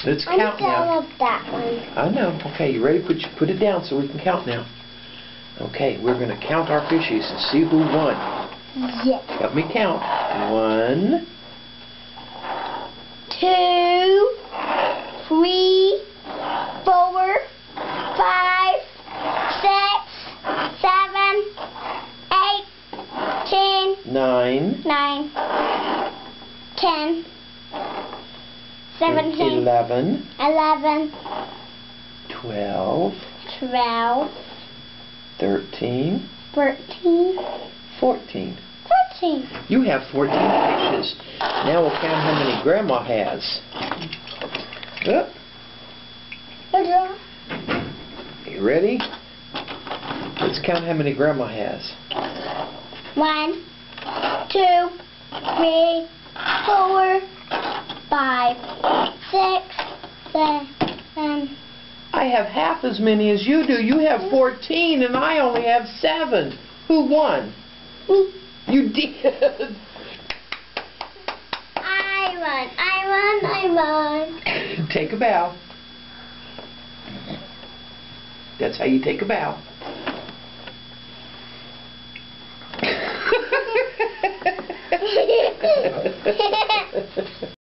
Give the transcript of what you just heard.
Let's count now. I love that one. I know. Okay, you ready? Put it down so we can count now. Okay, we're going to count our fishies and see who won. Yes. Help me count. 1, 2, 3, 4, 5, 6, 7, 8, 10, 9, 10, 17, 11, 11, 12, 12, 13, 13, 14. 14. You have 14 fishes. Now we'll count how many Grandma has. Up. You ready? Let's count how many Grandma has. 1, 2, 3, 4, 5, 6, 7. I have half as many as you do. You have 14 and I only have 7. Who won? Me. You did. I won. Take a bow. That's how you take a bow.